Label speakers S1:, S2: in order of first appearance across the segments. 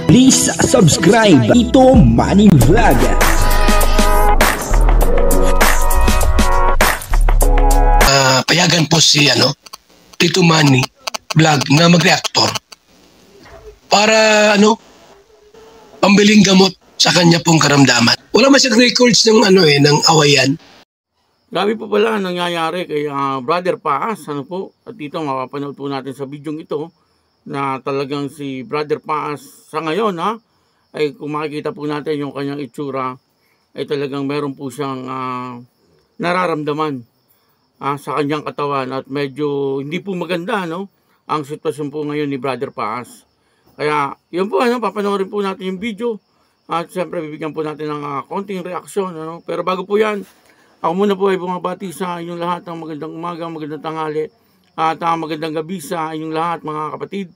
S1: Please subscribe Tito Manny Vlog.
S2: Payagan po si Tito Manny Vlog na mag-reactor para pambiling gamot sa kanya pong karamdaman. Wala man siyang records ng ng awayan.
S3: Grabe po pala ang nangyayari kay Brother Paas. At dito mapapanood po natin sa video ito na talagang si Brother Paas sa ngayon ay kung makikita po natin yung kanyang itsura ay talagang meron po siyang nararamdaman sa kanyang katawan at medyo hindi po maganda ang sitwasyon po ngayon ni Brother Paas. Kaya yun po papanoorin po natin yung video at siyempre bibigyan po natin ng konting reaksyon pero bago po yan, ako muna po ay bumabati sa inyong lahat ng magandang umaga, magandang tanghali at magandang gabi sa inyong lahat mga kapatid.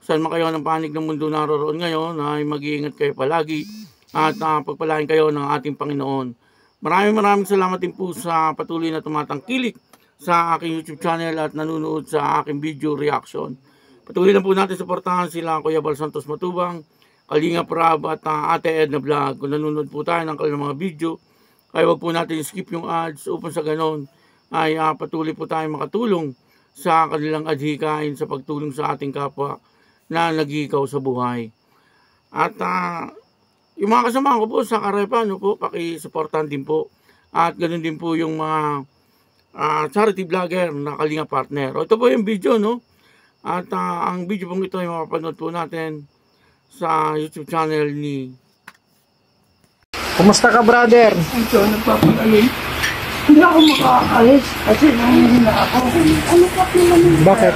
S3: Saan man kayo ng panig ng mundo naroroon ngayon ay mag-iingat kayo palagi at pagpalain kayo ng ating Panginoon. Maraming salamat din po sa patuloy na tumatangkilik sa aking YouTube channel at nanonood sa aking video reaction. Patuloy lang po natin suportahan sila Kuya Bal Santos Matubang, Kalinga Prab at Ate Edna Vlog. Kung nanonood po tayo ng kanilang mga video, ay wag po natin skip yung ads upang sa ganon ay patuloy po tayo makatulong sa kanilang adhikain sa pagtulong sa ating kapwa na nag-iikaw sa buhay. At yung mga kasama ko po sa Karepa, pakisuportahan din po. At ganoon din po yung mga charity vlogger na Kalinga Partner. Ito po yung video, At ang video pong ito ay mapapanood po natin sa YouTube channel ni...
S4: Kumusta ka, brother?
S5: Ito, nagpapagaling. Hindi ako makaalis kasi nanghihina ako. Ano pa naman?
S4: Bakit?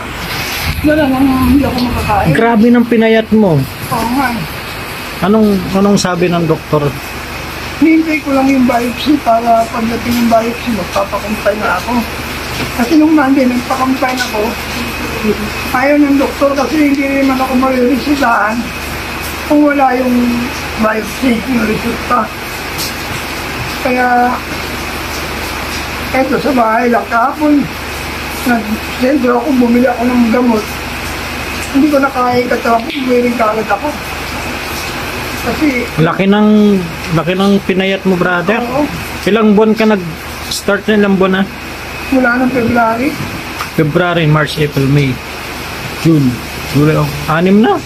S5: Wala nang hindi ako makakain.
S4: Grabe ng pinayat mo.
S5: Oo nga.
S4: Anong sabi ng doktor?
S5: Hinihintay ko lang yung biopsy para pagdating yung biopsy, magpapakumpay na ako. Kasi nung Monday, nagpakumpay na ako. Ayaw ng doktor kasi hindi naman ako mariresitahan kung wala yung biopsy, yung resulta. Kaya, eto sa bahay lang kahapon, nag-sendro ako, bumili ako ng gamot. Hindi ko na kaya katawan, bumili kagad ako. Kasi... Laki ng pinayat mo, brother. Oo.
S4: Ilang buwan ka nag-start na ilang buwan na?
S5: Mula ng
S4: February, March, April, May, June, July, 6 na.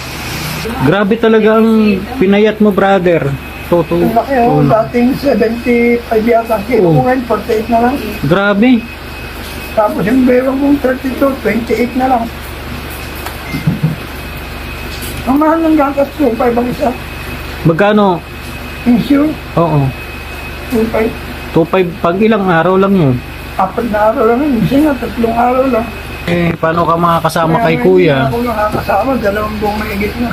S4: Grabe talaga ang pinayat mo, brother.
S5: Ang laki dating 75 yata kilo ko ngayon, 48 na lang.
S4: Grabe.
S5: Tapos yung bewang kong 32, 28 na lang. Ang mahal ng gatas, 2.5 ang isa.
S4: Magkano?
S5: Insure?
S4: Oo.
S5: 2.5.
S4: 2.5 pag ilang araw lang yun?
S5: 4 na araw lang yun. Isa nga, 3 araw lang.
S4: Paano ka makakasama kay kuya?
S5: Kaya hindi ako nakakasama, 2 buong maigit na.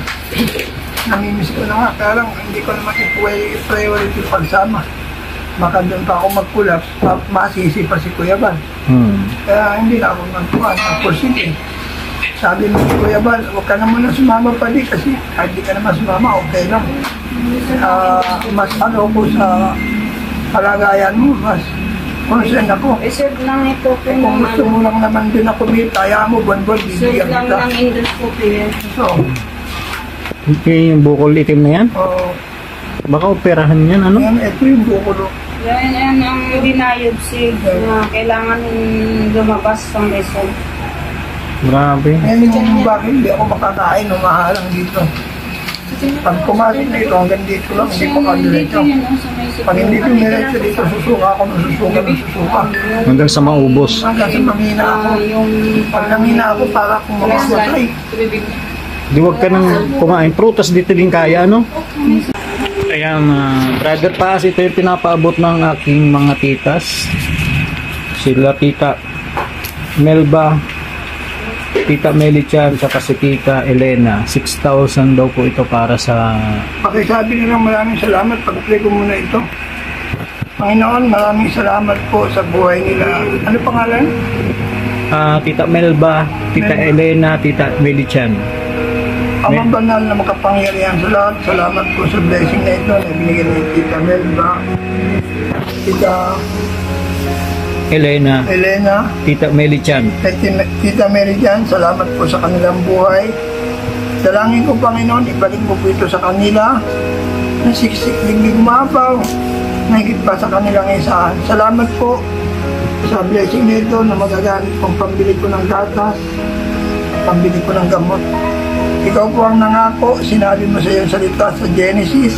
S5: Namimiss ko na nga, kaya lang hindi ko naman i-priority pagsama. Baka doon pa ako mag-collapse, masisi pa si Kuya Bal. Kaya hindi na ako magpuan. Sige, sabi mo si Kuya Bal, huwag ka naman na sumama pa di kasi kahit di ka naman sumama, okay lang. Mas ko sa kalagayan mo, mas concern ako.
S6: Reserve lang ito po.
S5: Kung gusto mo lang naman din ako kaya mo, buwan-buwan, bibigyan kita.
S6: Reserve lang ng endoscopy yan.
S5: So,
S4: yung bukol itim na yan?
S5: Oo.
S4: Baka operahan yan,
S5: Yan, ito yung bukol.
S6: Yan ang biopsy na kailangan lumabas ang result.
S4: Grabe.
S5: Yan yung bakit hindi ako makakain, umahalang dito. Pag pumasok na ito, hanggang dito lang, hindi ko kadiretso. Pag hindi ko diretso dito, susuka ako ng susuka.
S4: Hanggang sa maubos.
S5: Hanggang sa mamina ako. Pag namina ako, para akong mamamatay.
S4: Di wag ka nang kumain. Prutas dito din kaya, Ayan, brother Paas, ito yung pinapaabot ng aking mga titas. Sila Tita Melba, Tita Melichan, saka si Tita Elena. 6,000 daw po ito para sa...
S5: Pakisabi nilang maraming salamat. Pag-play ko muna ito. Panginoon, maraming salamat po sa buhay nila. Ano pangalan?
S4: Tita Melba, Tita Elena, Tita Melichan.
S5: Amang banal na makapangyarihan sa lahat. Salamat po sa blessing na ito na binigyan ni Tita Melba, Tita
S4: Elena,
S5: Tita
S4: Melichan.
S5: Tita Melichan, salamat po sa kanilang buhay. Dalangin ko, Panginoon, ibalik mo po ito sa kanila na siksik din gumapaw na higit pa sa kanilang isahan. Salamat po sa blessing nito na magagamit kong pambili ko ng gatas, pambili ko ng gamot. Ikaw po ang nangako, sinabi mo sa iyong salita sa Genesis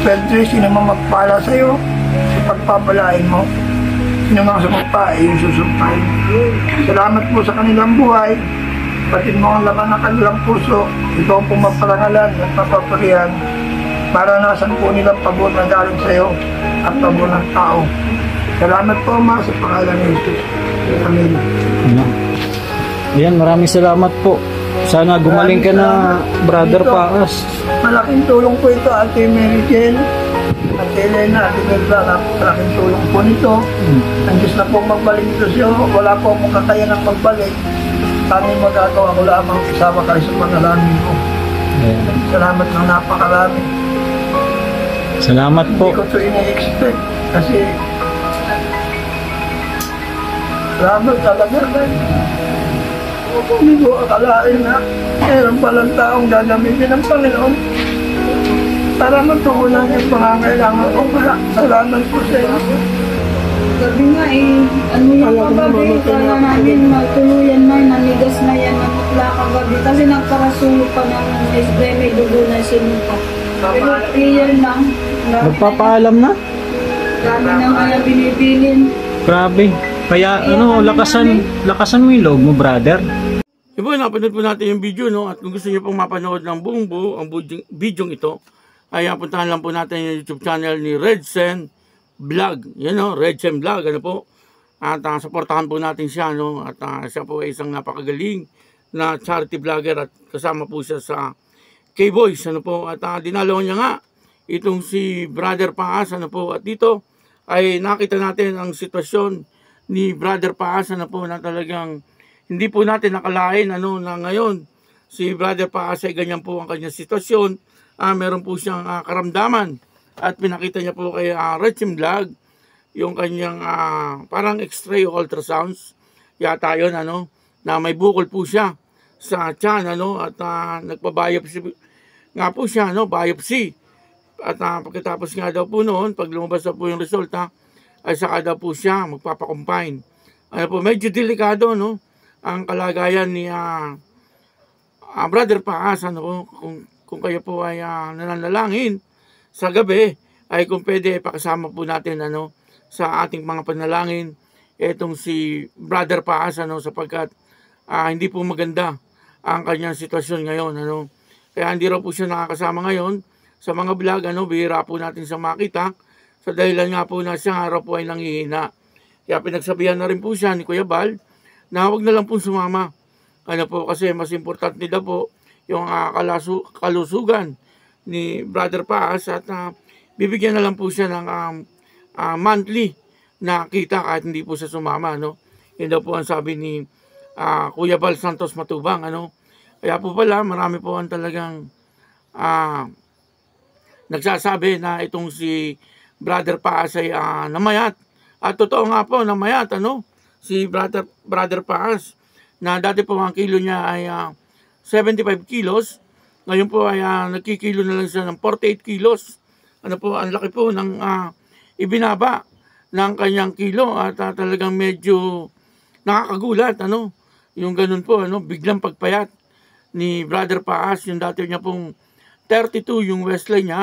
S5: 12:3, sino mang magpala sa iyo, pagpapalain mo. Sino mang sumagpa, yung susumpain. Salamat po sa kanilang buhay. Patid mo ang laman ng kanilang puso. Ikaw po maparangalan at mapapurihan. Maranasan po nilang pabor na galing sa iyo at pabor ng tao. Salamat po, Ma, sa pangalan ni Jesus. Amen.
S4: Ayan, maraming salamat po. Sana gumaling ka na, Brother Paas.
S5: Malaking tulong po ito, Ate Mary Jane, Ate Elena, Ate Melba. Malaking tulong po nito. Ang Diyos na po magbalik ito siya. Wala po akong kakayanang magbalik. Tanging magagawa ko lamang isama kayo sa panalangin ko. Salamat ng napakarami.
S4: Salamat po.
S5: Hindi ko ito ini-expect kasi salamat talaga. Hindi ko akalain na meron palang taong gagamitin ng Panginoon para matugunan yung pangangailangan ko. Salamat po sa iyo.
S6: Sabi nga ano yung kagabi, kala namin matuluyan na, nanigas na yan, namutla kagabi. Kasi nagkarasulo pa ng spray, may dugo na sinuka. Pero clear lang.
S4: Nagpapaalam na?
S6: Dami na nga binibilin.
S4: Grabe. Kaya lakasan mo yung loob mo, brother.
S3: Ibo, napanood po natin yung video, no? At kung gusto niyo pong mapanood ng buong buo ang video ito, ay puntahan lang po natin yung YouTube channel ni Redsen Vlog. Yan, no? Redsen Vlog, ano po? At supportahan po natin siya, no? At siya po ay isang napakagaling na charity vlogger at kasama po siya sa K-Boys, ano po? At dinalaw niya nga itong si Brother Paas, ano po? At dito ay nakita natin ang sitwasyon ni Brother Paas, ano po, na talagang hindi po natin nakalain ano na ngayon si Brother Paas ay ganyan po ang kanyang sitwasyon. Meron po siyang karamdaman at pinakita niya po kay Redsen Vlog yung kanyang parang x-ray ultrasounds yata yun, ano, na may bukol po siya sa tiyan, ano, at nagpa-biopsy nga po siya, no, biopsy. At pagkatapos nga daw po noon, pag lumabas na po yung resulta, ay saka daw po siya magpapakumpine. Ano po, medyo delikado, no, ang kalagayan ni Brother Paas, ano po, kung kayo po ay nananalangin sa gabi, ay kung pwede pakasama po natin, ano, sa ating mga panalangin etong si Brother Paas, ano, sapagkat hindi po maganda ang kanyang sitwasyon ngayon, ano. Kaya hindi raw po siya nakakasama ngayon sa mga vlog, ano, bihira po natin sa makita sa dahilan nga po na siya araw po ay nanghihina. Kaya pinagsabihan na rin po siya ni Kuya Bal na huwag na lang po sumama. Ano po, kasi mas importante daw po yung kalusugan ni Brother Paas at bibigyan na lang po siya ng monthly na kita kahit hindi po siya sumama, no. Yun daw po ang sabi ni Kuya Bal Santos Matubang, ano. Kaya po pala marami po ang talagang nagsasabi na itong si Brother Paas ay namayat. At totoo nga po, namayat, ano, si Brother Paas, na dati po ang kilo niya ay 75 kilos. Ngayon po ay nagkikilo na lang siya ng 48 kilos. Ano po, ang laki po ng ibinaba ng kanyang kilo at talagang medyo nakakagulat, ano, yung ganun po, ano, biglang pagpayat ni Brother Paas. Yung dati niya pong 32 yung waistline niya,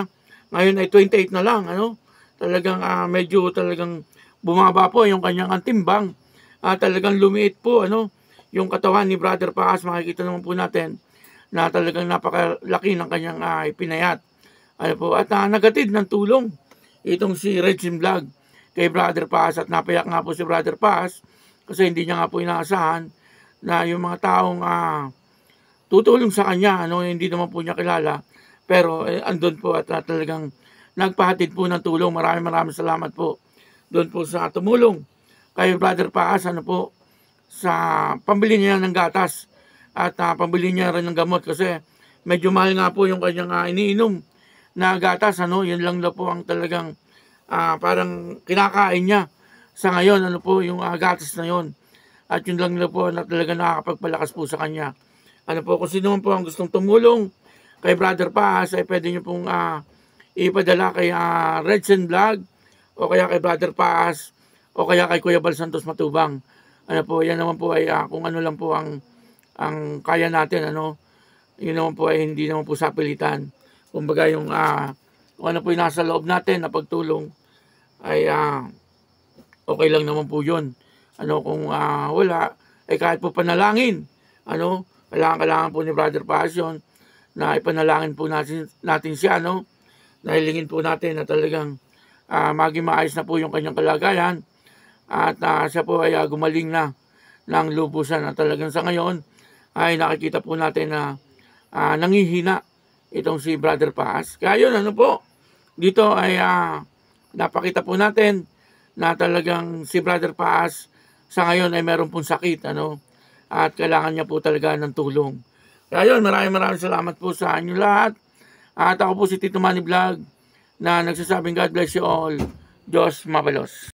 S3: ngayon ay 28 na lang, ano. Talagang medyo talagang bumaba po yung kanyang timbang. Talagang lumiit po, ano, yung katawan ni Brother Paas. Makikita naman po natin na talagang napakalaki ng kanyang pinayat. Ano po, at nagatid ng tulong itong si Redsen Vlog kay Brother Paas, at napayak nga po si Brother Paas kasi hindi niya nga po inaasahan na yung mga taong tutulong sa kanya, ano, hindi naman po niya kilala, pero andun po at talagang nagpahatid po ng tulong. Maraming salamat po doon po sa tumulong kay Brother Paas, ano po, sa pambili niya ng gatas at pambili niya rin ng gamot kasi medyo mahal nga po yung kanyang iniinom na gatas, ano. Yun lang na po ang talagang parang kinakain niya sa ngayon, ano po, yung gatas na yun. At yun lang na po na talagang nakakapagpalakas po sa kanya. Ano po, kung sino man po ang gustong tumulong kay Brother Paas, ay pwede nyo pong ipadala kay Redsen Vlog, o kaya kay Brother Paas, o kaya kay Kuya Bal Santos Matubang. Ano po, yan naman po ay kung ano lang po ang kaya natin, ano, yun naman po ay hindi naman po sa pilitan. Kumbaga yung kung ano po yung nasa loob natin na pagtulong ay okay lang naman po yun. Ano, kung wala, ay kahit po panalangin, ano, kailangan po ni Brother Paas yun, na ipanalangin po natin siya, no? Nahilingin po natin na talagang maging maayos na po yung kanyang kalagayan, at siya po ay gumaling na ng lubusan, na talagang sa ngayon ay nakikita po natin na nangihina itong si Brother Paas. Kaya yun, ano po, dito ay napakita po natin na talagang si Brother Paas sa ngayon ay meron pong sakit, ano, at kailangan niya po talaga ng tulong. Kaya yun, maraming salamat po sa inyo lahat. At ako po si Tito Manny Vlog, na nagsasabing God bless you all. Diyos mabalos.